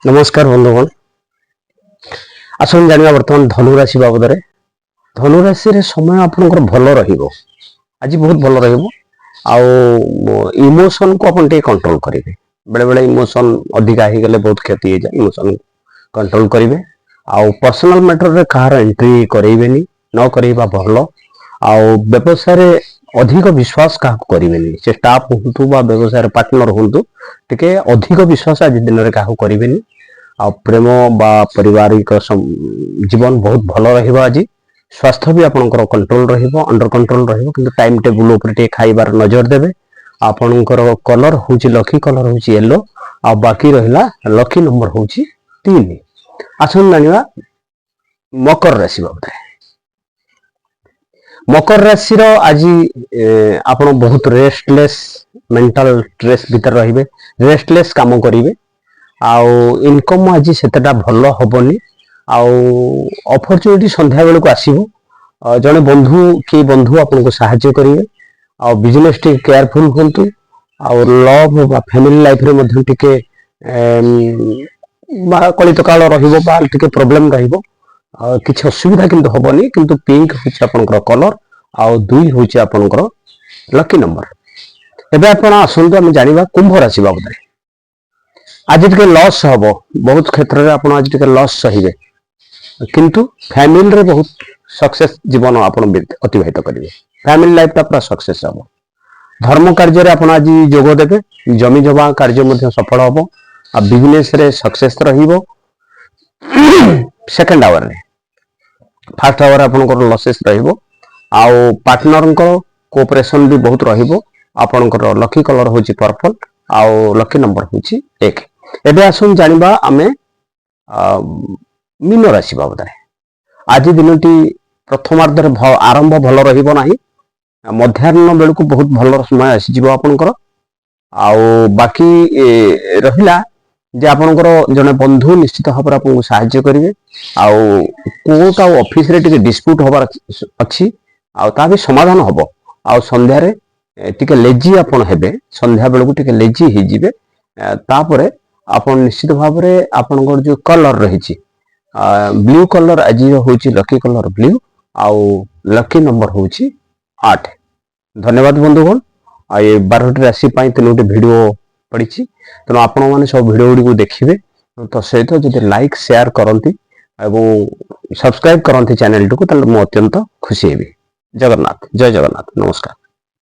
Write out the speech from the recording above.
नमस्कार बंधुगण आसन जानिबा वर्तमान धनुराशि बाबद धनुराशि समय आपनकर भल रहिबो आज बहुत भल रहिबो आउ इमोशन को अपन कंट्रोल करेंगे बेले बेले इमोशन अधिका ही गले बहुत क्षति हो जाए इमोशन कंट्रोल करेंगे आउ पर्सनल मैटर रे कहार एंट्री करेबेनी न करेबा भल आउ व्यवसाय अधिक विश्वास क्या करेंगे से स्टाफ हूँ व्यवसाय पार्टनर हूँ टिके अधिक विश्वास आज दिन में क्या करेंगे आ प्रेम बा पारिवारिक जीवन बहुत भल रही स्वास्थ्य भी आपंकर कंट्रोल अंडर कंट्रोल कि टाइम टेबुल उपर खाइबार नजर देवे आपणकर कलर हूँ लकी कलर हूँ येलो आ बाकी रहा लकी नंबर हूँ 3 आसन जाना मकर राशि बाबद मकर राशि आज आपण बहुत रेस्टलेस मेंटल स्ट्रेस भीतर रहिबे रेस्टलेस काम करिवे आउ इनकम आज सेटा भल हबनी आउ अपॉर्चुनिटी संध्या बेल को आसीबो जने बंधु कि बंधु आपन को सहायता करिवे आउ बिजनेस टी केयरफुल होंतु आउ लव बा फैमिली लाइफ रे मध्ये टिके कलित काल रहिबो बा टिके प्रॉब्लम रहिबो किछि असुविधा किंतु हबनी किंतु पिंक होछि आपनकर कलर आउ 2 होछि आपनकर लकी नंबर एबे आपण आसंतु हम जानिबा कुंभ राशि बाबद आज टिके लॉस हबो बहुत क्षेत्र रे आपण आज टिके लॉस सहिबे किंतु फैमिली रे बहुत सक्सेस जीवन आपण अतिबाहित करिवे फैमिली लाइफ ता पूरा सक्सेस हबो धर्म कार्य रे आपण आज जोग देबे जमी जमा कार्य मध्ये सफल हबो आ बिजनेस रे सक्सेस रहिबो सेकंड आवर रे फर्स्ट आवर आपनकर लॉसेस रहिबो आउ पार्टनर को कोऑपरेशन भी बहुत रहिबो आपनकर लकी कलर होची पर्पल आउ लकी नंबर होची 1 एबे आसुन जानिबा आमे मीन राशि बाबद आज दिनटी प्रथमार्ध रे आरंभ भल रहिबो नाही मध्याह्न बेल को बहुत भल समय आसी जिवो आपनकर आउ बाकी रहिला जे आपनकर जने बंधु निश्चित भाव आपको सहायता करेंगे आउ कोर्ट आ ऑफिस रे टिके डिस्प्यूट होबार अच्छी आउ ता भी समाधान हबो आउ संध्या रे टिके लेजी आपन हेबे संध्या बेल को टिके लेजी हे जिवे तापरे आपन निश्चित भाव रे आपनकर जो कलर रहिछि ब्लू कलर आज होछि लकी कलर ब्लू आउ लकी नंबर होछि 8 धन्यवाद बंधुगण आ ये 12टी राशि पई 3टी वीडियो पड़ी तेणु आपण मैंने सब भिड गुड़ी को देखिए तो सहित जब लाइक शेयर करती सब्सक्राइब करती चैनल टी को मुझे अत्यंत खुशी हेबी जगन्नाथ जय जगन्नाथ नमस्कार।